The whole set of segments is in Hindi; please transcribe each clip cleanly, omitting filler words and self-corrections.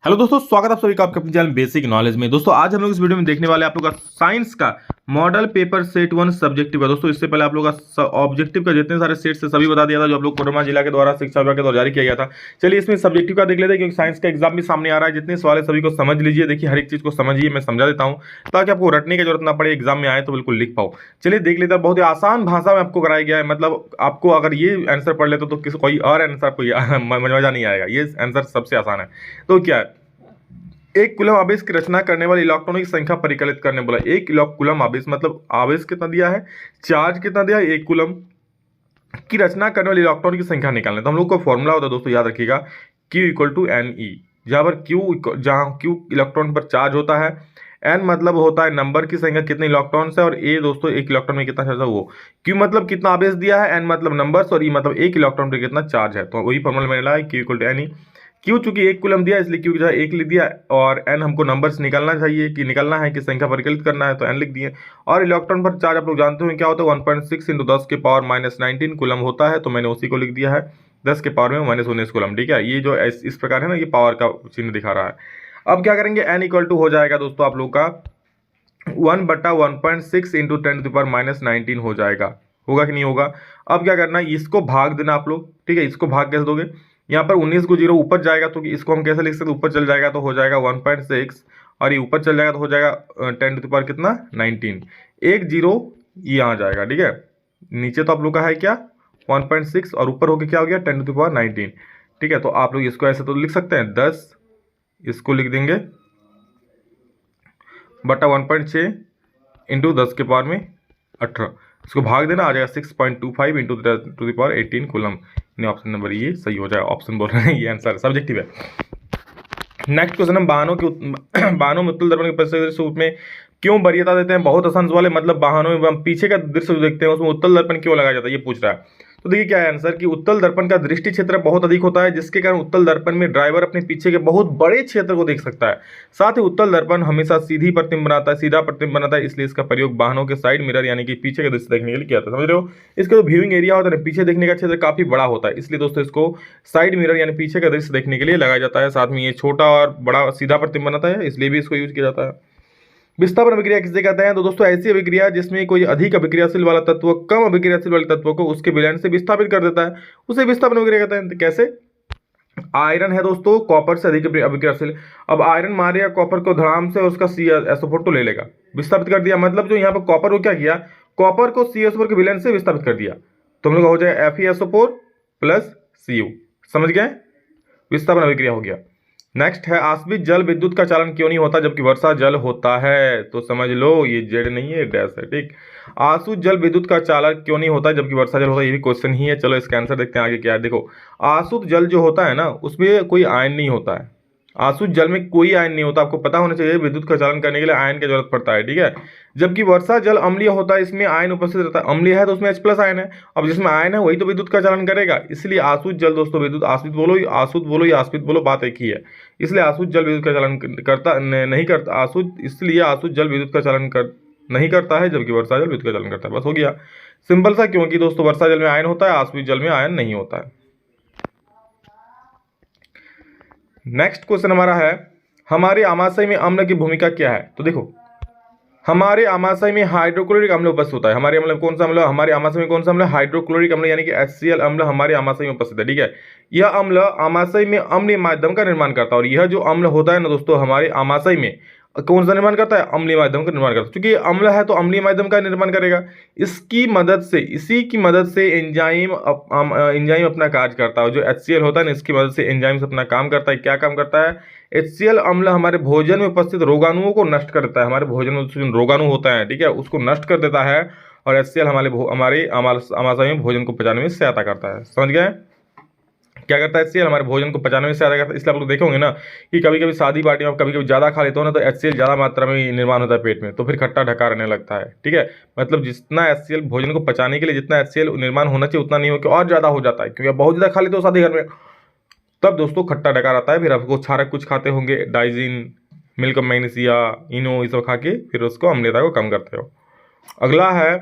हेलो दोस्तों, स्वागत है आप सभी का आपके अपने चैनल बेसिक नॉलेज में। दोस्तों आज हम लोग इस वीडियो में देखने वाले हैं आप लोग का साइंस का मॉडल पेपर सेट 1 सब्जेक्टिव का। दोस्तों इससे पहले आप लोग का ऑब्जेक्टिव का जितने सारे सेट्स है सभी बता दिया था जो आप लोग कोडरमा जिला के द्वारा शिक्षा विभाग के द्वारा जारी किया गया था। चलिए इसमें सब्जेक्टिव का देख लेते हैं क्योंकि साइंस का एग्जाम भी सामने आ रहा है। जितने सवाल है सभी को समझ लीजिए, देखिए हर एक चीज को समझिए, मैं समझा देता हूँ ताकि आपको रटने की जरूरत ना पड़े, एग्जाम में आए तो बिल्कुल लिख पाओ। चलिए देख लेते हैं, बहुत ही आसान भाषा में आपको कराया गया है। मतलब आपको अगर ये आंसर पढ़ लेते तो किसी कोई और आंसर आपको मजा नहीं आएगा। ये आंसर सबसे आसान है। तो क्या है, एक कूलम आवेश की रचना करने वाले इलेक्ट्रॉनों की संख्या परिकलित करने बोला। एक कूलम आवेश मतलब आवेश कितना दिया है, चार्ज कितना दिया है, एक कूलम की रचना करने वाले इलेक्ट्रॉन की संख्या निकालना। तो हम लोग का फॉर्मूला होता है दोस्तों, याद रखिएगा, Q equal to N E. जहाँ पर Q इलेक्ट्रॉन पर चार्ज होता है, एन मतलब होता है नंबर की संख्या कितने इलेक्ट्रॉन है, और ए दोस्तों एक इलेक्ट्रॉन में कितना चार्ज है वो। Q मतलब कितना आवेश दिया है, एन मतलब नंबर्स, और ई मतलब एक इलेक्ट्रॉन पर कितना चार्ज है। तो वही फॉर्मूला मैंने लाया, Q equal to N E. Q चूंकि एक कूलम दिया इसलिए क्यू की जगह एक लिख दिया, और एन हमको नंबर्स निकालना चाहिए कि निकालना है कि संख्या परिकलित करना है, तो एन लिख दिए। और इलेक्ट्रॉन पर चार्ज आप लोग जानते हो क्या होता है, 1.6 इंटू 10 के पावर माइनस 19 कूलम होता है। तो मैंने उसी को लिख दिया है 10 के पावर में माइनस 19 कूलम। ठीक है, ये जो इस प्रकार है ना, ये पावर का चिन्ह दिखा रहा है। अब क्या करेंगे, एन इक्वल टू हो जाएगा दोस्तों आप लोग का 1/1.6 इंटू 10 टू पावर माइनस 19 हो जाएगा। होगा कि नहीं होगा। अब क्या करना है, इसको भाग देना आप लोग। ठीक है, इसको भाग कैसे दोगे, यहाँ पर 19 को 0 ऊपर जाएगा तो इसको हम कैसे लिख सकते हैं, ऊपर चल जाएगा तो हो जाएगा 1.6, और ये ऊपर चल जाएगा तो हो जाएगा 10 टू पावर कितना 19। एक 0 ये आ जाएगा। ठीक है, नीचे तो आप लोग का है क्या 1.6 और ऊपर होके क्या हो गया 10 टू पावर 19। ठीक है, तो आप लोग इसको ऐसे तो लिख सकते हैं 10, इसको लिख देंगे बटा 1.6 इंटू 10 के पावर में 18, इसको भाग देना आ जाएगा 6.25 into two the power 18 coulomb. Option number ये सही हो जाएगा। ऑप्शन बोल रहे हैं, ये आंसर सब्जेक्टिव है। नेक्स्ट क्वेश्चन हम वाहनों में उत्तल दर्पण के परिदृश्य रूप में क्यों वरीयता देते हैं। बहुत आसान सवाल है। मतलब वाहनों में पीछे का दृश्य जो देखते हैं उसमें उत्तल दर्पण क्यों लगाया जाता है, ये पूछ रहा है। तो देखिए क्या है आंसर, कि उत्तल दर्पण का दृष्टि क्षेत्र बहुत अधिक होता है, जिसके कारण उत्तल दर्पण में ड्राइवर अपने पीछे के बहुत बड़े क्षेत्र को देख सकता है। साथ ही उत्तल दर्पण हमेशा सीधा प्रतिबिंब बनाता है, इसलिए इसका प्रयोग वाहनों के साइड मिरर यानी कि पीछे का दृश्य देखने के लिए किया जाता है। समझ रहे हो, इसका जो व्यूइंग एरिया होता है पीछे देखने का क्षेत्र काफी बड़ा होता है, इसलिए दोस्तों इसको साइड मिरर यानी पीछे का दृश्य देखने के लिए लगाया जाता है। साथ में ये छोटा और बड़ा सीधा प्रतिबिंब बनाता है, इसलिए भी इसको यूज किया जाता है। विस्थापन अभिक्रिया किसे कहते हैं, तो दोस्तों ऐसी अभिक्रिया जिसमें कोई अधिक अभिक्रियाशील वाला तत्व कम अभिक्रियाशील वाले तत्व को उसके विलयन से विस्थापित कर देता है, उसे विस्थापन अभिक्रिया कहते हैं। तो कैसे, आयरन है दोस्तों कॉपर से अधिक अभिक्रियाशील। अब आयरन मारेगा कॉपर को धड़ाम से, उसका CaSO4 तो ले लेगा, विस्थापित कर दिया। मतलब जो यहाँ पर कॉपर को क्या किया, कॉपर को CaSO4 के विलयन से विस्थापित कर दिया, तो हम लोग हो जाए FeSO4 प्लस Cu। समझ गए, विस्थापन अभिक्रिया हो गया। नेक्स्ट है आश्रित जल विद्युत का चालन क्यों नहीं होता जबकि वर्षा जल होता है। तो समझ लो ये जेड नहीं है, डैश है। ठीक, आश्रित जल विद्युत का चालन क्यों नहीं होता जबकि वर्षा जल होता है, ये भी क्वेश्चन ही है। चलो इसका आंसर देखते हैं आगे क्या है। देखो, आश्रित जल जो होता है ना उसमें कोई आयन नहीं होता है। आश्रित जल में कोई आयन नहीं होता, आपको पता होना चाहिए। विद्युत का चालन करने के लिए आयन की जरूरत पड़ता है। ठीक है, जबकि वर्षा जल अम्लीय होता है, इसमें आयन उपस्थित रहता है। अम्लीय है तो उसमें H+ आयन है, अब जिसमें आयन है वही तो विद्युत का चालन करेगा। इसलिए आश्रित जल दोस्तों विद्युत, आश्रित बोलो या आश्रित बोलो, बात एक ही है। इसलिए आश्रित जल विद्युत का चालन करता नहीं करता, इसलिए आश्रित जल विद्युत का चालन नहीं करता है जबकि वर्षा जल विद्युत का चालन करता है। बस हो गया सिंपल सा, क्योंकि दोस्तों वर्षा जल में आयन होता है, आश्रित जल में आयन नहीं होता है। नेक्स्ट क्वेश्चन हमारा है, हमारे आमाशय में अम्ल की भूमिका क्या है। तो देखो, हमारे आमाशय में हाइड्रोक्लोरिक अम्ल उपस्थित होता है। हमारे अम्ल कौन सा अम्ल, हमारे आमाशय में कौन सा अम्ल, हाइड्रोक्लोरिक अम्ल यानी कि HCl अम्ल हमारे आमाशय में उपस्थित है। ठीक है, यह अम्ल आमाशय में अम्लीय माध्यम का निर्माण करता है, और यह जो अम्ल होता है ना दोस्तों हमारे आमाशय में कौन सा निर्माण करता है, अम्लीय माध्यम का निर्माण करता है। क्योंकि अम्ल है तो अम्लीय माध्यम का निर्माण करेगा। इसी की मदद से एंजाइम अपना कार्य करता है। जो HCl होता है ना, इसकी मदद से एंजाइम्स अपना काम करता है। क्या काम करता है, HCl अम्ल हमारे भोजन में उपस्थित रोगाणुओं को नष्ट कर देता है। हमारे भोजन में जो रोगाणु होता है, ठीक है, उसको नष्ट कर देता है, और HCl हमारे आमाशय में भोजन को पचाने में सहायता करता है। समझ गए, क्या करता है HCl हमारे भोजन को पचाने में सहायता करता है। इसलिए आप लोग देखे होंगे ना कि कभी कभी शादी पार्टी में कभी कभी ज़्यादा खा लेते हो ना, तो HCl ज़्यादा मात्रा में निर्माण होता है पेट में, तो फिर खट्टा ढका रहने लगता है। ठीक है, मतलब जितना HCl भोजन को पचाने के लिए जितना HCl निर्माण होना चाहिए उतना नहीं हो, कि और ज़्यादा हो जाता है, क्योंकि बहुत ज़्यादा खा लेते हो शादी घर में, तब दोस्तों खट्टा ढका रहता है। फिर आपको क्षारक कुछ खाते होंगे, डाइजिन, मिल्क मैग्नीशिया, इनो, ये सब खा के फिर उसको अम्लता को कम करते हो। अगला है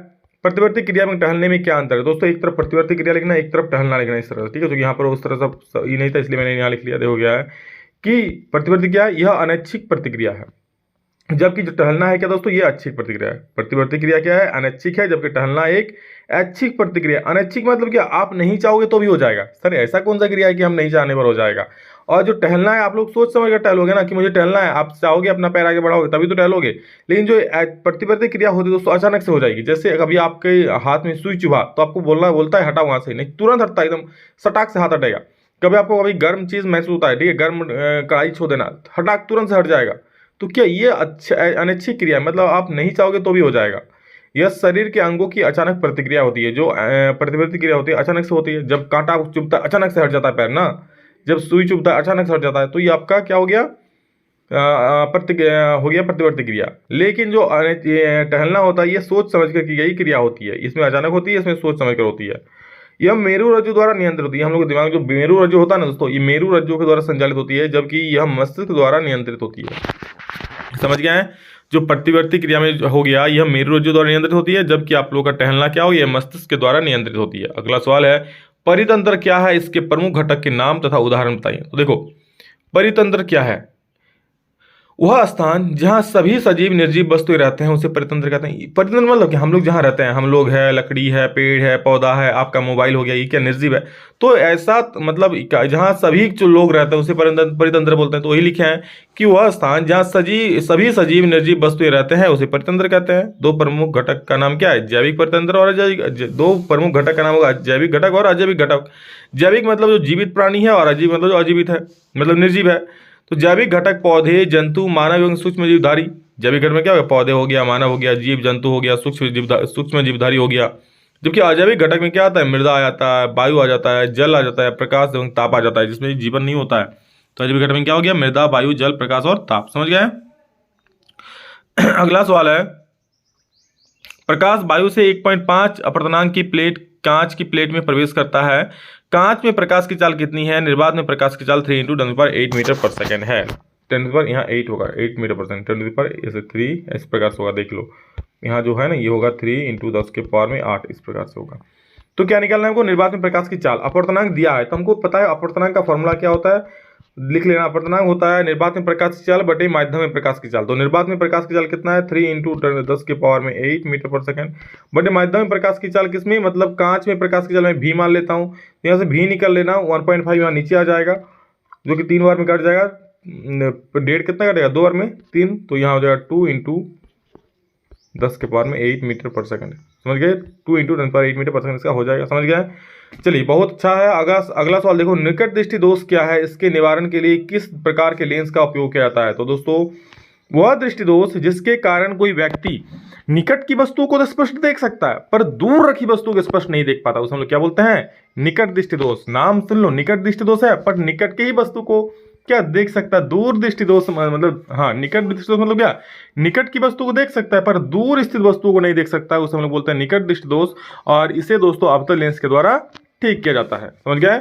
प्रतिवर्ती क्रिया में टहलने में क्या अंतर है। दोस्तों एक तरफ प्रतिवर्ती क्रिया लिखना, एक तरफ टहलना लिखना, इस तरह से। ठीक है, क्योंकि यहाँ पर उस तरह से ये नहीं था इसलिए मैंने यहाँ लिख लिया। देखो क्या है कि प्रतिवर्ती क्या है, यह अनैच्छिक प्रतिक्रिया है, जबकि जो टहलना है क्या दोस्तों, ये ऐच्छिक प्रतिक्रिया है। प्रतिवर्ती क्रिया क्या है, अनैच्छिक है, जबकि टहलना एक ऐच्छिक प्रतिक्रिया। अनैच्छिक मतलब क्या, आप नहीं चाहोगे तो भी हो जाएगा। सर ऐसा कौन सा क्रिया है कि हम नहीं चाहने पर हो जाएगा। और जो टहलना है, आप लोग सोच समझ कर टहलोगे ना कि मुझे टहलना है, आप चाहोगे अपना पैर आगे बढ़ाओगे तभी तो टहलोगे। लेकिन जो प्रतिवर्ती क्रिया होती है दोस्तों, अचानक से हो जाएगी। जैसे कभी आपके हाथ में सुई चुभा तो आपको बोलता है हटा वहां से, नहीं तुरंत हटता है, एकदम सटाक से हाथ हटेगा। कभी आपको कभी गर्म चीज महसूस होता है, ठीक है, गर्म कढ़ाई छो देना, हटाक तुरंत से हट जाएगा। तो क्या ये अच्छा अनैच्छिक क्रिया है, मतलब आप नहीं चाहोगे तो भी हो जाएगा। यह शरीर के अंगों की अचानक प्रतिक्रिया होती है। जो प्रतिवर्ती क्रिया होती है अचानक से होती है। जब कांटा चुभता है अचानक से हट जाता है पैर ना, जब सुई चुभता है अचानक से हट जाता है, तो ये आपका क्या हो गया, हो गया प्रतिवर्ती क्रिया। लेकिन जो टहलना होता है ये सोच समझ कर की गई क्रिया होती है। इसमें अचानक होती है, इसमें सोच समझ कर होती है। यह मेरु रज्जु द्वारा नियंत्रित होती है। हम लोग के दिमाग में जो मेरु रज्जु होता है ना दोस्तों, ये मेरु रज्जु के द्वारा संचालित होती है, जबकि यह मस्तिष्क द्वारा नियंत्रित होती है। समझ गए हैं। जो प्रतिवर्ती क्रिया में हो गया, यह मेरु रज्जु द्वारा नियंत्रित होती है, जबकि आप लोग का टहलना क्या हो, यह मस्तिष्क के द्वारा नियंत्रित होती है। अगला सवाल है, परितंत्र क्या है, इसके प्रमुख घटक के नाम तथा उदाहरण बताइए। तो देखो, परितंत्र क्या है, वह स्थान जहाँ सभी सजीव निर्जीव वस्तुएं रहते हैं उसे परितंत्र कहते हैं। परितंत्र मतलब कि हम लोग जहाँ रहते हैं, हम लोग है, लकड़ी है, पेड़ है, पौधा है, आपका मोबाइल हो गया, ये क्या निर्जीव है। तो ऐसा मतलब जहाँ सभी जो लोग रहते हैं उसे परितंत्र बोलते हैं। तो वही लिखे हैं कि वह स्थान जहाँ सभी सजीव निर्जीव वस्तुएं रहते हैं उसे परितंत्र कहते हैं। दो प्रमुख घटक का नाम क्या है, जैविक परितंत्र और अजैविक। दो प्रमुख घटक का नाम होगा जैविक घटक और अजैविक घटक। जैविक मतलब जो जीवित प्राणी है, और अजीव मतलब जो अजीवित है, मतलब निर्जीव है। तो जैविक घटक पौधे, जंतु, मानव एवं सूक्ष्म जीवधारी। जैविक घटक में क्या हो गया, पौधे हो गया, मानव हो गया, जीव जंतु हो गया, सूक्ष्म जीवधारी हो गया। जबकि अजैविक घटक में क्या आता है, मृदा आ जाता है, वायु आ जाता है, जल आ जाता है, प्रकाश एवं ताप आ जाता है, जिसमें जीवन नहीं होता है। तो अजैविक घटक में क्या हो गया, मृदा, वायु, जल, प्रकाश और ताप। समझ गए। अगला सवाल है, प्रकाश वायु से 1.5 अपवर्तनांक की प्लेट, कांच की प्लेट में प्रवेश करता है। कांच में प्रकाश की चाल कितनी है, निर्वात में प्रकाश की चाल 3 × 10⁸ मीटर पर सेकेंड है। 10 यहाँ 8 होगा, 8 मीटर पर सेकेंड, 10⁻³ इस प्रकार से होगा। देख लो यहाँ जो है ना, ये होगा 3 × 10⁸ इस प्रकार से होगा। तो क्या निकालना है हमको, निर्वात में प्रकाश की चाल। अपवर्तनांक दिया है तो हमको पता है अपवर्तनांक का फॉर्मूला क्या होता है, लिख लेना। अपवर्तनांक होता है निर्वात में प्रकाश की चाल बटे माध्यम में प्रकाश की चाल। तो निर्वात में प्रकाश की चाल कितना है, 3 × 10⁸ मीटर पर सेकेंड बटे माध्यम में प्रकाश की चाल किसमें, मतलब कांच में प्रकाश की चाल मैं भी मान लेता हूँ। यहाँ से भी निकल लेना, 1.5 यहाँ नीचे आ जाएगा, जो कि 3 बार में कट जाएगा। 1.5 कितना कटेगा, 2 बार में 3, तो यहाँ हो जाएगा 2 × 10⁸ मीटर पर सेकंड। समझ गए, 2 × 10⁸ मीटर पर सेकंड इसका हो जाएगा। समझ गए। चलिए बहुत अच्छा है। अगला सवाल देखो, निकट दृष्टि दोष क्या है, इसके निवारण के लिए किस प्रकार के लेंस का उपयोग किया जाता है। तो दोस्तों, वह दृष्टि दोष जिसके कारण कोई व्यक्ति निकट की वस्तु को तो स्पष्ट देख सकता है पर दूर रखी वस्तु को स्पष्ट नहीं देख पाता, उसे हम लोग क्या बोलते हैं, निकट दृष्टि दोष। नाम सुन लो, निकट दृष्टि दोष है पर निकट के ही वस्तु को क्या देख सकता है। दूर दृष्टि दोष मतलब, हाँ, निकट दृष्टि दोष मतलब क्या, निकट की वस्तु को देख सकता है पर दूर स्थित वस्तु को नहीं देख सकता, उसे हम लोग बोलते हैं निकट दृष्टि दोष। और इसे दोस्तों अवतल लेंस के द्वारा ठीक किया जाता है। समझ गए।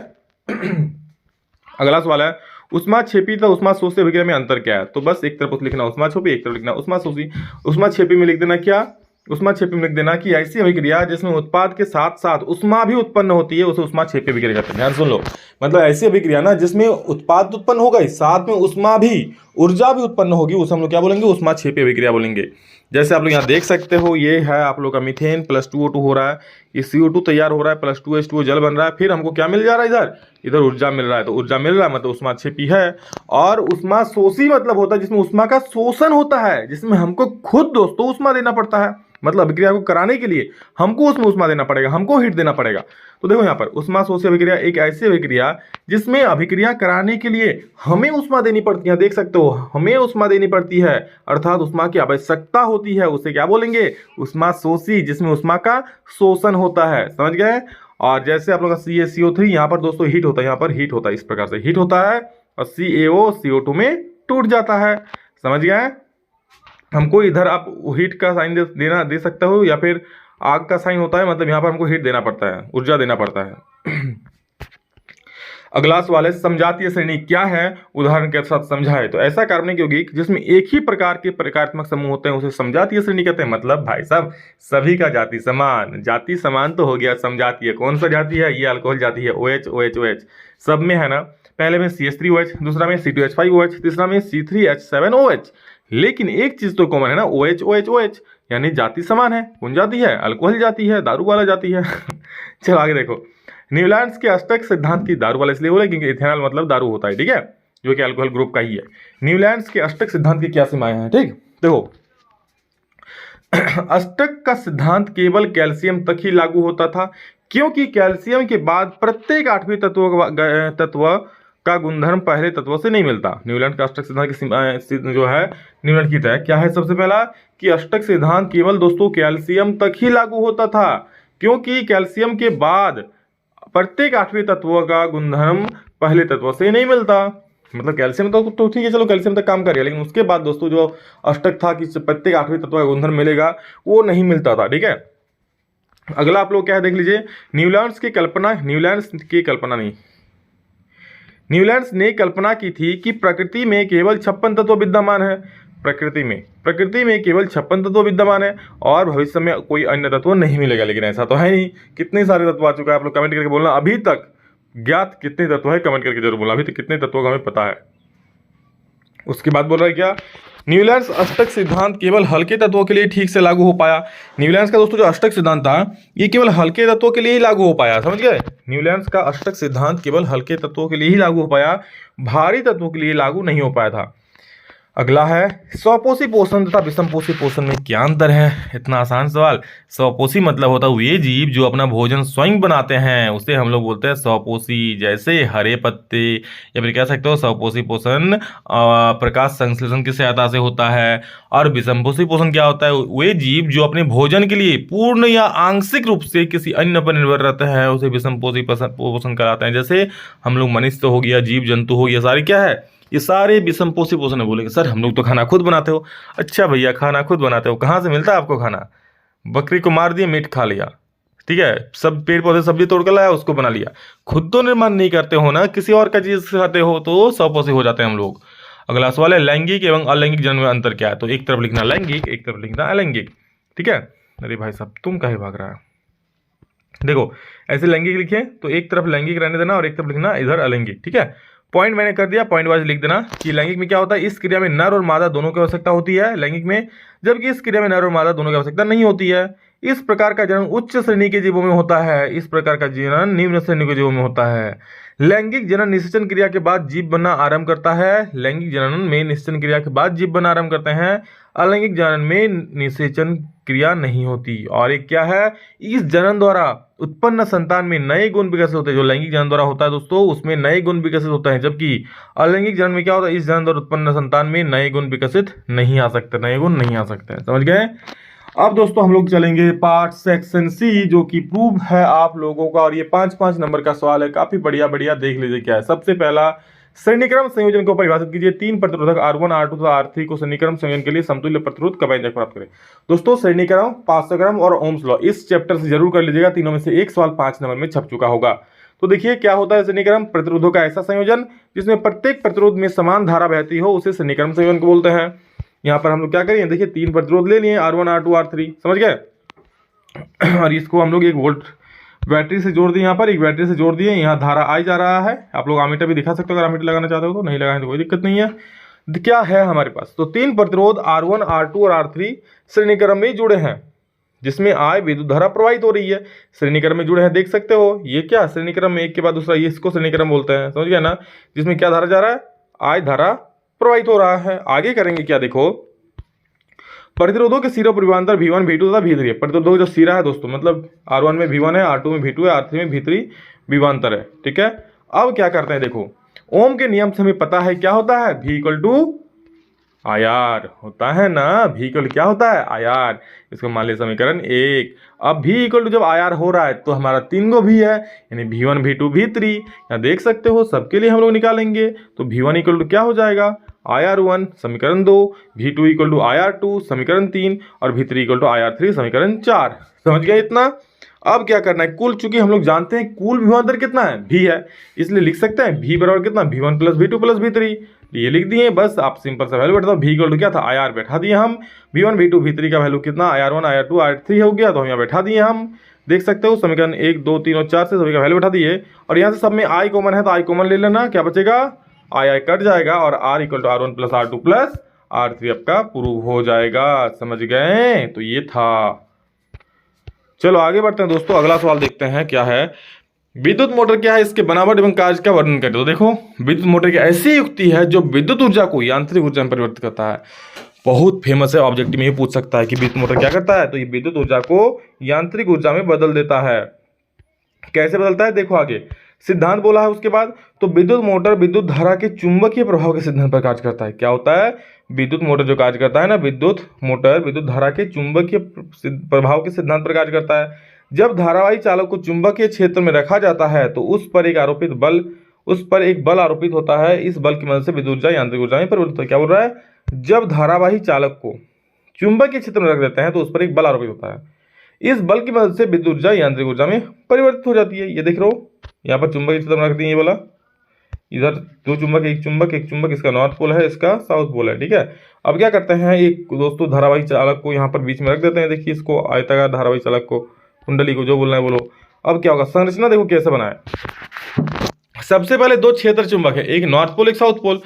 अगला सवाल है, उष्माक्षेपी तथा उष्माशोषी अभिक्रिया में अंतर क्या है। तो बस एक तरफ लिखना उष्माक्षेपी, एक तरफ लिखना उष्माशोषी। उष्माक्षेपी में लिख देना क्या, उष्माक्षेपी में लिख देना कि ऐसी अभिक्रिया जिसमें उत्पाद के साथ साथ उष्मा भी उत्पन्न होती है उसे उष्माक्षेपी अभिक्रिया कहते हैं। ध्यान सुन लो, मतलब ऐसी अभिक्रिया ना जिसमें उत्पाद उत्पन्न होगा साथ में उष्मा भी, ऊर्जा भी उत्पन्न होगी, उसे हम लोग क्या बोलेंगे, उष्माक्षेपी अभिक्रिया बोलेंगे। जैसे आप लोग यहाँ देख सकते हो, ये है आप लोग का मीथेन प्लस 2O2 हो रहा है, ये CO2 तैयार हो रहा है, प्लस 2H2O जल बन रहा है, फिर हमको क्या मिल जा रहा है, इधर ऊर्जा मिल रहा है। तो ऊर्जा मिल रहा है मतलब उष्माक्षेपी है। और उष्माशोषी मतलब होता है जिसमें उष्मा का शोषण होता है, जिसमें हमको खुद दोस्तों उष्मा देना पड़ता है, मतलब अभिक्रिया को कराने के लिए हमको उसमें उष्मा देना पड़ेगा, हमको हीट देना पड़ेगा। तो देखो यहाँ पर उष्माशोषी अभिक्रिया एक ऐसी अभिक्रिया जिसमें अभिक्रिया कराने के लिए हमें उष्मा देनी पड़ती है। देख सकते हो, हमें उष्मा देनी पड़ती है, अर्थात उष्मा की आवश्यकता होती है, उसे क्या बोलेंगे, उष्माशोषी, जिसमें उष्मा का शोषण होता है। समझ गए। और जैसे आप लोग का CaCO3 यहाँ पर दोस्तों हीट होता है, यहाँ पर हीट होता है, इस प्रकार से हीट होता है और CaO CO2 में टूट जाता है। समझ गए। हमको इधर आप हीट का साइन दे सकते हो, या फिर आग का साइन होता है, मतलब यहाँ पर हमको हीट देना पड़ता है, ऊर्जा देना पड़ता है। अगला सवाल है, समजातीय श्रेणी क्या है, उदाहरण के साथ समझाए। तो ऐसा कार्बनिक यौगिक जिसमें एक ही प्रकार के प्रकारात्मक समूह होते हैं उसे समजातीय श्रेणी कहते हैं। मतलब भाई साहब, सभी का जाति समान, जाति समान तो हो गया समजातीय। कौन सा जाति है, ये अल्कोहल जाति है, OH OH OH सब में है ना। पहले में CH3OH, दूसरा में C2H5OH, तीसरा में C3H7OH। लेकिन एक चीज तो कॉमन है ना, OH OH OH, यानी जाति समान है। कौन जाति है? अल्कोहल जाति है, दारू वाला जाति है। चलो आगे देखो, न्यूलैंड्स के अष्टक सिद्धांत की दारू वाला इसलिए बोले क्योंकि इथेनॉल मतलब दारू होता है, ठीक है, जो कि अल्कोहल ग्रुप का ही है। न्यूलैंड्स के अष्टक सिद्धांत की क्या सीमाएं हैं, ठीक देखो। अष्टक का सिद्धांत केवल कैल्शियम तक ही लागू होता था, क्योंकि कैल्शियम के बाद प्रत्येक आठवें तत्व का गुणधर्म पहले तत्वों से नहीं मिलता। न्यूलैंड का अष्टक सिद्धांत की जो है न्यूलैंड की है क्या है, सबसे पहला कि अष्टक सिद्धांत केवल दोस्तों कैल्शियम तक ही लागू होता था, क्योंकि कैल्शियम के बाद प्रत्येक आठवें तत्व का गुणधर्म पहले तत्व से नहीं मिलता। मतलब कैल्शियम तो ठीक है, चलो कैल्शियम तक काम करिए, लेकिन उसके बाद दोस्तों जो अष्टक था कि प्रत्येक आठवें तत्व का गुणधर्म मिलेगा, वो नहीं मिलता था, ठीक है। अगला आप लोग क्या है देख लीजिए, न्यूलैंड्स ने कल्पना की थी कि प्रकृति में केवल 56 तत्व विद्यमान है। प्रकृति में केवल 56 तत्व विद्यमान है और भविष्य में कोई अन्य तत्व नहीं मिलेगा, लेकिन ऐसा तो है नहीं। कितने सारे तत्व आ चुका है, आप लोग कमेंट करके बोलना अभी तक ज्ञात कितने तत्व है, कमेंट करके जरूर बोलना अभी तक कितने तत्वों का हमें पता है। उसके बाद बोल रहा है क्या, न्यूलैंड्स अष्टक सिद्धांत केवल हल्के तत्वों के लिए ठीक से लागू हो पाया। न्यूलैंड्स का दोस्तों जो अष्टक सिद्धांत था ये केवल हल्के तत्वों के लिए ही लागू हो पाया, समझ गए। न्यूलैंड्स का अष्टक सिद्धांत केवल हल्के तत्वों के लिए ही लागू हो पाया, भारी तत्वों के लिए लागू नहीं हो पाया था। अगला है स्वपोषी पोषण तथा विषमपोषी पोषण में क्या अंतर है। इतना आसान सवाल। स्वपोषी मतलब होता है वे जीव जो अपना भोजन स्वयं बनाते हैं, उसे हम लोग बोलते हैं स्वपोषी। जैसे हरे पत्ते, या फिर कह सकते हो स्वपोषी पोषण प्रकाश संश्लेषण की सहायता से होता है। और विषमपोषी पोषण क्या होता है, वे जीव जो अपने भोजन के लिए पूर्ण या आंशिक रूप से किसी अन्य पर निर्भर रहते हैं, उसे विषमपोषी पोषण कराते हैं। जैसे हम लोग मनुष्य हो गया, जीव जंतु हो गया, सारे क्या है, ये सारे विषमपोषी पोषण है। बोलेंगे सर हम लोग तो खाना खुद बनाते हो। अच्छा भैया, खाना खुद बनाते हो, कहाँ से मिलता है आपको खाना? बकरी को मार दिया, मीट खा लिया, ठीक है, सब पेड़ पौधे सब्जी तोड़ कर लाया, उसको बना लिया। खुद तो निर्माण नहीं करते हो ना, किसी और का चीज खाते हो, तो स्वपोषी हो जाते हैं हम लोग। अगला सवाल है लैंगिक एवं अलैंगिक जन्म में अंतर क्या है। तो एक तरफ लिखना लैंगिक, एक तरफ लिखना अलैंगिक, ठीक है। अरे भाई साहब तुम काहे भाग रहा है, देखो ऐसे लैंगिक लिखे तो एक तरफ लैंगिक रहने देना और एक तरफ लिखना इधर अलैंगिक, ठीक है। पॉइंट मैंने कर दिया, पॉइंट वाइज लिख देना कि लैंगिक में क्या होता है, इस क्रिया में नर और मादा दोनों की आवश्यकता होती है लैंगिक में, जबकि इस क्रिया में नर और मादा दोनों की आवश्यकता नहीं होती है। इस प्रकार का जन्म उच्च श्रेणी के जीवों में होता है, इस प्रकार का जनन निम्न श्रेणी के जीवों में होता है। लैंगिक जनन निषेचन क्रिया के बाद जीव बनना आरंभ करता है। लैंगिक जनन में निषेचन क्रिया के बाद जीव बनना आरंभ करते हैं। अलैंगिक जनन में निषेचन क्रिया नहीं होती। और एक क्या है, इस जनन द्वारा उत्पन्न संतान में नए गुण विकसित होते हैं। जो लैंगिक जनन द्वारा होता है दोस्तों, उसमें नए गुण विकसित होते हैं, जबकि अलैंगिक जनन में क्या होता है, इस जनन द्वारा उत्पन्न संतान में नए गुण विकसित नहीं आ सकते, नए गुण नहीं आ सकते हैं, समझ गए। अब दोस्तों हम लोग चलेंगे पार्ट सेक्शन सी, जो कि प्रूव है आप लोगों का, और ये 5-5 नंबर का सवाल है, काफी बढ़िया बढ़िया। देख लीजिए क्या है। सबसे पहला, श्रेणीक्रम संयोजन को परिभाषित कीजिए। 3 प्रतिरोधक R1, R2 तथा R3 को श्रेणीक्रम संयोजन के लिए समतुल्य प्रतिरोध का व्यंजक प्राप्त करें। दोस्तों श्रेणीक्रम, पास्कल और ओम्स लॉ इस चैप्टर से जरूर कर लीजिएगा, तीनों में से एक सवाल 5 नंबर में छप चुका होगा। तो देखिए क्या होता है श्रेणीक्रम, प्रतिरोधों का ऐसा संयोजन जिसमें प्रत्येक प्रतिरोध में समान धारा बहती हो, उसे श्रेणीक्रम संयोजन को बोलते हैं। यहाँ पर हम लोग क्या करेंगे, देखिए 3 प्रतिरोध ले लिए, R1, R2, R3, समझ गए। और इसको हम लोग 1 वोल्ट बैटरी से जोड़ दिए, यहाँ पर एक बैटरी से जोड़ दिए, यहाँ धारा आई जा रहा है। आप लोग आमीटर भी दिखा सकते हो, अगर आमीटर लगाना चाहते हो तो, नहीं लगाएं तो कोई दिक्कत नहीं है। क्या है हमारे पास, तो 3 प्रतिरोध R1, R2 और R3 श्रेणीक्रम में जुड़े हैं, जिसमें I विद्युत धारा प्रवाहित हो रही है, श्रेणीक्रम में जुड़े हैं, देख सकते हो। ये क्या श्रेणीक्रम में एक के बाद दूसरा, ये इसको श्रेणीक्रम बोलते हैं, समझ गए ना। जिसमें क्या धारा जा रहा है, I धारा प्रवाहित हो रहा है। आगे करेंगे क्या, देखो प्रतिरोधों के सिरों पर विभवांतर V1, V2 तथा V3 है। प्रतिरोधों का जो सिरा है दोस्तों, मतलब R1 में V1 है, R2 में V2 है, R3 में V3 विभवांतर है, ठीक है। अब क्या करते हैं, देखो ओम के नियम से हमें पता है क्या होता है, V इक्वल टू IR होता है ना। V इक्वल क्या होता है, IR। इसको मान लिया समीकरण 1। अब V इक्वल टू जब IR हो रहा है तो हमारा 3 गो V है, यानी V1, V2, V3। यहाँ देख सकते हो, सबके लिए हम लोग निकालेंगे तो V1 इक्वल टू क्या हो जाएगा, IR1 समीकरण 2, V2 इक्वल टू IR2 समीकरण 3 और V3 इक्वल टू IR3 समीकरण 4। समझ गए इतना। अब क्या करना है, कुल चूंकि हम लोग जानते हैं कुल विभवांतर कितना है, V है, इसलिए लिख सकते हैं V बराबर कितना, V1 plus V2 plus V3। ये लिख दिए, बस आप सिंपल सा वैल्यू बैठा, V इक्वल टू क्या था, IR बैठा दिए हम। V1, V2, V3 का वैल्यू कितना, IR1, IR2, IR3 हो गया, तो हम यहाँ बैठा दिए हम। देख सकते हो समीकरण 1 2 3 और 4 से सभी का वैल्यू बैठा दिए और यहाँ से सब में आई कॉमन है तो आई कॉमन ले लेना, क्या बचेगा आई आई कट जाएगा और r equal to R1 plus R2 plus R3 आपका प्रूव हो जाएगा। समझ गए? तो ये था। चलो आगे बढ़ते हैं दोस्तों, अगला सवाल देखते हैं क्या है। विद्युत मोटर क्या है, इसके बनावट एवं कार्य का वर्णन करें। तो देखो विद्युत मोटर की ऐसी युक्ति है जो विद्युत ऊर्जा को यांत्रिक ऊर्जा में परिवर्तित करता है। बहुत फेमस है, ऑब्जेक्टिव में ही पूछ सकता है कि विद्युत मोटर क्या करता है, तो ये विद्युत ऊर्जा को यांत्रिक ऊर्जा में बदल देता है। कैसे बदलता है देखो आगे सिद्धांत बोला है उसके बाद। तो विद्युत मोटर विद्युत धारा के चुंबकीय प्रभाव के सिद्धांत पर कार्य करता है। क्या होता है, विद्युत मोटर जो कार्य करता है ना, विद्युत मोटर विद्युत धारा के चुंबकीय प्रभाव के सिद्धांत पर कार्य करता है। जब धारावाही चालक को चुंबकीय क्षेत्र में रखा जाता है तो उस पर एक बल आरोपित होता है। इस बल की मदद से विद्युत ऊर्जा यांत्रिक ऊर्जा में परिवर्तित होता है। क्या बोल रहा है, जब धारावाही चालक को चुंबकीय क्षेत्र में रख देते हैं तो उस पर एक बल आरोपित होता है। इस बल की मदद से विद्युत ऊर्जा यांत्रिक ऊर्जा में परिवर्तित हो जाती है। ये देख रहे हो, यहाँ पर चुंबकीय क्षेत्र में रख दिए, ये बोला इधर दो चुंबक एक चुंबक, इसका नॉर्थ पोल है, इसका साउथ पोल है। ठीक है, अब क्या करते हैं, एक दोस्तों धारावाही चालक को यहाँ पर बीच में रख देते हैं। देखिए इसको आयताकार धारावाही चालक को, कुंडली को, जो बोलना है बोलो। अब क्या होगा, संरचना देखो कैसे बना है। सबसे पहले दो क्षेत्र चुंबक है, एक नॉर्थ पोल एक साउथ पोल।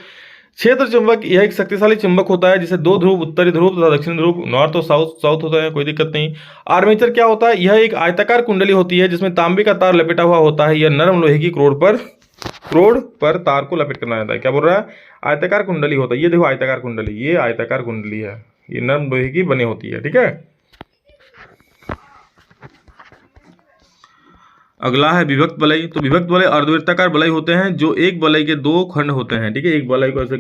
क्षेत्र चुंबक यह एक शक्तिशाली चुंबक होता है जिसे दो ध्रुव, उत्तरी ध्रुव तथा दक्षिण ध्रुव, नॉर्थ और साउथ होता है, कोई दिक्कत नहीं। आर्मेचर क्या होता है, यह एक आयताकार कुंडली होती है जिसमें तांबे का तार लपेटा हुआ होता है। यह नरम लोहे की क्रोड पर तार को लपेट करना जाता है। क्या बोल रहा है, आयताकार कुंडली होता है। ये देखो आयताकार कुंडली, ये आयताकार कुंडली है, ये नरम लोहे की बनी होती है। ठीक है, अगला है विभक्त वलय। तो विभक्त वलय अर्धवृत्ताकार वलय होते हैं जो एक वलय के दो खंड होते हैं। ठीक है, एक वलय को ऐसे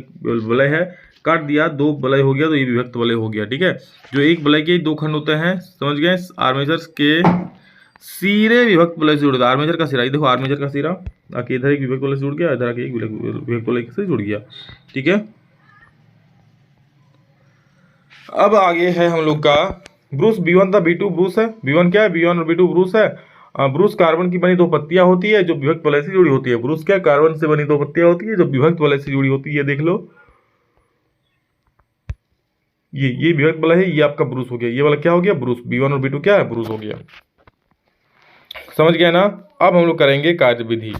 वलय है, काट दिया, दो वलय हो गया तो ये विभक्त वलय हो गया। ठीक है, जो एक वलय के दो खंड होते हैं, समझ गए। आर्मेचर के सिरे विभक्त वलय से जुड़ गया, आर्मेचर का सिरा, ये देखो आर्मेचर का सिरा आके इधर एक विभक्त वलय से जुड़ गया, इधर आके एक विभक्त वलय से जुड़ गया। ठीक है, अब आगे है हम लोग का ब्रूस। B1 था, B2 ब्रूस है। B1 क्या है, B1 और B2 ब्रूस है। ब्रूस कार्बन की बनी दो पत्तियां होती है जो विभक्त वलय से जुड़ी होती है। ब्रूस क्या, कार्बन से बनी दो पत्तियां होती है जो विभक्त वलय से जुड़ी होती है। देख लो, ये विभक्त वलय है, ये आपका ब्रूस हो गया। ये वाला क्या हो गया, ब्रूस। B1 और B2 क्या है, ब्रूस हो गया। समझ गया ना। अब हम लोग करेंगे कार्यविधि।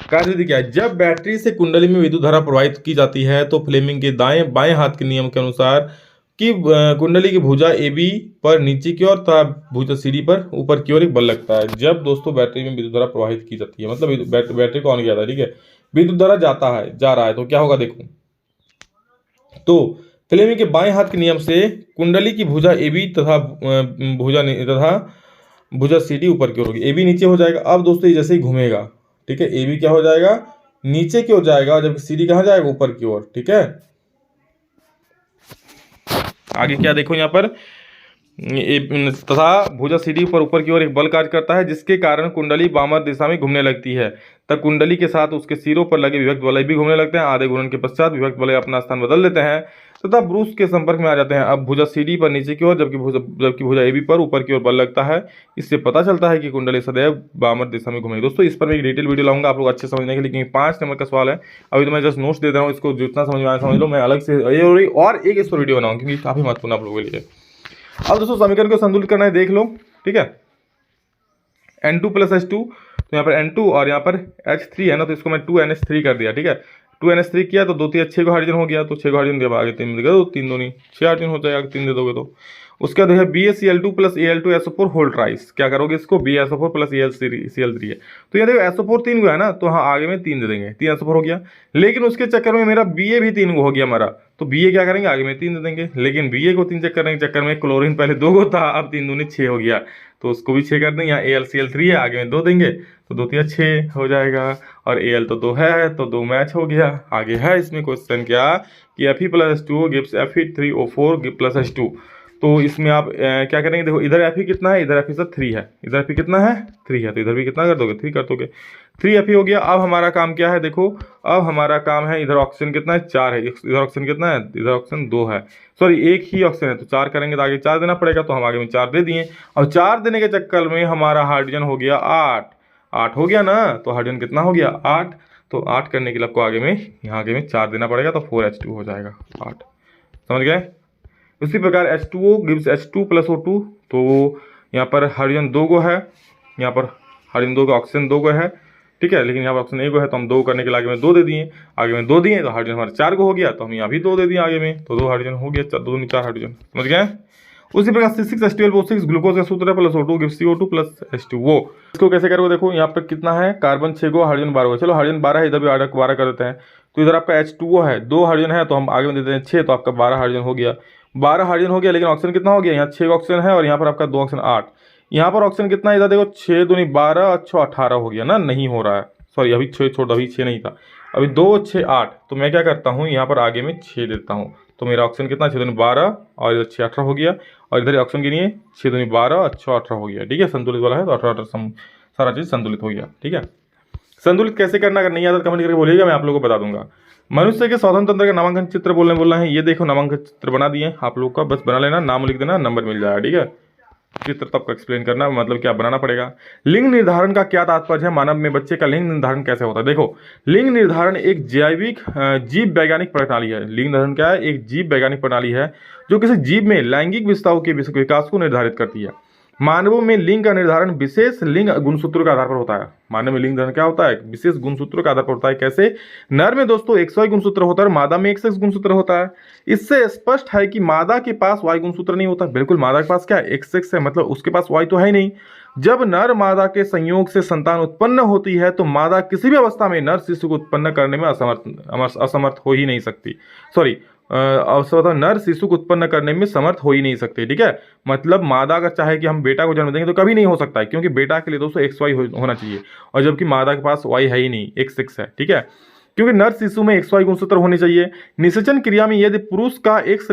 कार्यविधि क्या है, जब बैटरी से कुंडली में विद्युत धारा प्रवाहित की जाती है तो फ्लेमिंग के दाएं बाएं हाथ के नियम के अनुसार कि कुंडली की भुजा AB पर नीचे की ओर तथा भुजा CD पर ऊपर की ओर एक बल लगता है। जब दोस्तों बैटरी में विद्युत धारा प्रवाहित की जाती है, मतलब बैटरी को ऑन किया था, ठीक है, विद्युत धारा जा रहा है तो क्या होगा देखो। तो फ्लेमिंग के बाएं हाथ के नियम से कुंडली की भुजा AB तथा भुजा CD ऊपर की ओर होगी, AB नीचे हो जाएगा। अब दोस्तों ये जैसे ही घूमेगा, ठीक है, AB क्या हो जाएगा, नीचे की ओर जाएगा, जबकि CD कहाँ जाएगा, ऊपर की ओर। ठीक है, आगे क्या देखो यहाँ पर, तथा भुजा CD पर ऊपर की ओर एक बल कार्य करता है जिसके कारण कुंडली वामावर्त दिशा में घूमने लगती है। तब कुंडली के साथ उसके सिरों पर लगे विभक्त वलय भी घूमने लगते हैं। आधे घूर्णन के पश्चात विभक्त वलय अपना स्थान बदल देते हैं तथा ब्रूस के संपर्क में आ जाते हैं। अब भुजा CD पर नीचे की ओर जबकि भुजा AB पर ऊपर की ओर बल लगता है। इससे पता चलता है कि कुंडली सदैव वामावर्त दिशा में घूमेगी। दोस्तों इस पर मैं एक डिटेल वीडियो लाऊंगा आप लोग अच्छे समझने के लिए, क्योंकि 5 नंबर का सवाल है। अभी तो मैं जस्ट नोट्स दे रहा हूँ, इसको जितना समझ में आया समझ लो। मैं अलग से और एक इस पर वीडियो बनाऊंगा क्योंकि काफी महत्वपूर्ण आप लोगों के लिए। अब दोस्तों समीकरण को संतुलित करना है, देख लो। ठीक है, N2 प्लस H2, तो यहाँ पर N2 और यहाँ पर H3 है ना, तो इसको मैं 2NH3 कर दिया। ठीक है, 2NH3 किया तो 2 3 6 को हाइड्रोजन हो गया, तो 6 को हाइड्रोजन दिया, आगे 3 देगा तो 3 2 6 हाइड्रोजन हो जाएगा, 3 दे दोगे तो। उसके बाद है BaCl2 प्लस Al2SO4 होल ट्राइस। क्या करोगे इसको, BaSO4 प्लस AlCl3 है, तो यहाँ देखो SO4 3 गो है ना, तो हाँ आगे में 3 दे देंगे, 3 SO4 हो गया। लेकिन उसके चक्कर में मेरा Ba भी 3 गो हो गया हमारा, तो Ba क्या करेंगे, आगे में 3 दे देंगे। लेकिन Ba को 3 चेक करने के चक्कर में क्लोरीन पहले 2 गो था, अब 3 दूनी 6 हो गया, तो उसको भी 6 कर देंगे। यहाँ AlCl3 है, आगे में 2 देंगे तो 2 3 6 हो जाएगा, और Al तो 2 है तो 2 मैच हो गया। आगे है इसमें क्वेश्चन क्या कि Fe plus H2O gives Fe3O4 plus H2। तो इसमें आप क्या करेंगे, देखो इधर Fe कितना है, इधर Fe सर 3 है, इधर Fe कितना है 3 है, तो इधर भी कितना कर दोगे 3 कर दोगे, 3 Fe हो गया। अब हमारा काम क्या है, देखो अब हमारा काम है, इधर ऑक्सीजन कितना है 4 है, इधर ऑक्सीजन कितना है, इधर ऑक्सीजन 2 है, सॉरी 1 ही ऑक्सीजन है, तो 4 करेंगे तो आगे 4 देना पड़ेगा, तो हम आगे में 4 दे दिए। और 4 देने के चक्कर में हमारा हाइड्रोजन हो गया 8 हो गया ना, तो हाइड्रोजन कितना हो गया 8, तो 8 करने के लिए आपको आगे में यहाँ आगे में 4 देना पड़ेगा, तो 4H2 हो जाएगा 8। समझ गए। उसी प्रकार H2O gives H2 plus O2, तो यहाँ पर हाइड्रोजन 2 गो है, यहाँ पर हाइड्रोजन 2 का ऑक्सीजन 2 को है, ठीक है, लेकिन यहाँ पर ऑप्शन 1 को है तो हम 2 करने के लिए आगे में 2 दे दिए, आगे में 2 दिए तो हाइड्रोजन हमारे 4 को हो गया, तो हम यहाँ भी 2 दे दिए आगे में, तो 2 हाइड्रोजन हो गया, 2 में 4 हाइड्रोजन, समझ गए। उसी प्रकार C6H12O6 ग्लूकोज का सूत्र है plus O2 gives CO2 plus H2O। इसको कैसे करोगे, देखो यहाँ पर कितना है, कार्बन 6 को, हाइड्रोजन 12 को, चलो हाइड्रोजन 12 है, इधर भी 12 कर देते हैं, तो इधर आपका H2O है, 2 हाइड्रोजन है तो हम आगे में देते हैं 6, तो आपका 12 हाइड्रोजन हो गया, 12 हाइड्रोजन हो गया, लेकिन ऑक्सीजन कितना हो गया, यहाँ 6 ऑक्सीजन है और यहाँ पर आपका 2 ऑक्सीजन 8, यहाँ पर ऑक्सीजन कितना है, इधर देखो 6 दूनी 12, अच्छा 18 हो गया ना, नहीं हो रहा है, सॉरी अभी 6 छोड़, अभी 6 नहीं था, अभी 2 6 8, तो मैं क्या करता हूँ यहाँ पर आगे में 6 देता हूँ, तो मेरा ऑक्सीजन कितना 6 दूनी 12 और इधर 6 18 हो गया, और इधर ऑक्सीजन के लिए 6 दूनी 12 अच्छा 18 हो गया, ठीक है, संतुलित वाला है तो 18 सारा चीज़ संतुलित हो गया, ठीक है। संतुलित कैसे करना, अगर नहीं आता कमेंट करके बोलिएगा, मैं आप लोगों को बता दूंगा। मनुष्य के श्वसन तंत्र का नामांकन चित्र बोलना है, ये देखो नामांकन चित्र बना दिए आप लोग का, बस बना लेना, नाम लिख देना, नंबर मिल जाएगा, ठीक है। चित्र तो आपको एक्सप्लेन करना, मतलब क्या बनाना पड़ेगा। लिंग निर्धारण का क्या तात्पर्य है, मानव में बच्चे का लिंग निर्धारण कैसे होता है, देखो लिंग निर्धारण एक जैविक जीव वैज्ञानिक प्रणाली है। लिंग निर्धारण क्या है, एक जीव वैज्ञानिक प्रणाली है जो किसी जीव में लैंगिक विशेषताओं के विकास को निर्धारित करती है। मानवों में लिंग का निर्धारण विशेष लिंग गुणसूत्रों के आधार पर होता है। मानव में लिंग निर्धारण क्या होता है, विशेष गुणसूत्रों के आधार पर होता है। कैसे, नर में दोस्तों XY गुणसूत्र होता है, मादा में XX गुणसूत्र होता है। इससे स्पष्ट है कि मादा के पास Y गुणसूत्र नहीं होता। बिल्कुल, मादा के पास क्या है, XX है, मतलब उसके पास Y तो है ही नहीं। जब नर मादा के संयोग से संतान उत्पन्न होती है तो मादा किसी भी अवस्था में नर शिशु को उत्पन्न करने में असमर्थ हो ही नहीं सकती, सॉरी नर शिशु को उत्पन्न करने में समर्थ हो ही नहीं सकते, ठीक है। मतलब मादा अगर चाहे कि हम बेटा को जन्म देंगे तो कभी नहीं हो सकता है, क्योंकि बेटा के लिए दोस्तों XY होना चाहिए, और जबकि मादा के पास Y है ही नहीं, XX है, ठीक है। क्योंकि नर शिशु में XY गुणसूत्र होने चाहिए। निषेचन क्रिया में यदि पुरुष का X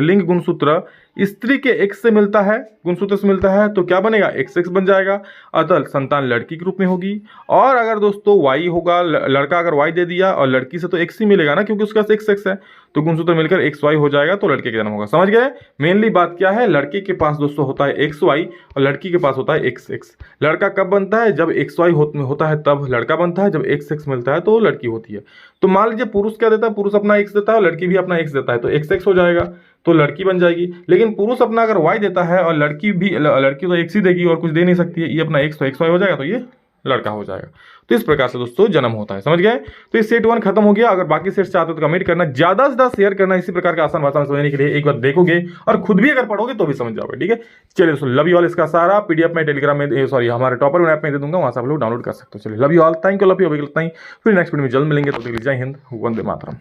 लिंग गुणसूत्र स्त्री के X से मिलता है, गुणसूत्र से मिलता है, तो क्या बनेगा, XX बन जाएगा, अतः संतान लड़की के रूप में होगी। और अगर दोस्तों Y होगा, लड़का अगर Y दे दिया और लड़की से तो X ही मिलेगा ना, क्योंकि उसका XX है, तो गुणसूत्र मिलकर XY हो जाएगा, तो लड़के का जन्म होगा। समझ गए। मेनली बात क्या है, लड़के के पास दोस्तों होता है XY और लड़की के पास होता है XX। लड़का कब बनता है, जब XY होता है तब लड़का बनता है, जब XX मिलता है तो लड़की होती है। तो मान लीजिए पुरुष क्या देता है, पुरुष अपना X देता है और लड़की भी अपना X देता है, तो XX हो जाएगा, तो लड़की बन जाएगी। लेकिन पुरुष अपना अगर Y देता है और लड़की तो X ही देगी और कुछ दे नहीं सकती है, ये अपना X तो XY हो जाएगा, तो ये लड़का हो जाएगा। तो इस प्रकार से दोस्तों जन्म होता है, समझ गए। तो ये सेट 1 खत्म हो गया। अगर बाकी सेट्स चाहते हो तो कमेंट करना, ज्यादा से ज्यादा शेयर करना, इसी प्रकार का आसान भाषा में समझने के लिए एक बार देखोगे और खुद भी अगर पढ़ोगे तो भी समझ जाओगे, ठीक है। चलिए दोस्तों, लव यू ऑल। इसका सारा PDF में टेलीग्राम में, सॉरी हमारे टॉपर ऐप में दे दूंगा, वहां से आप लोग डाउनलोड कर सकते हो। चलिए love you all, thank you, love you, फिर नेक्स्ट वीडियो में जल्द मिलेंगे, तो जय हिंद, वंदे मातरम।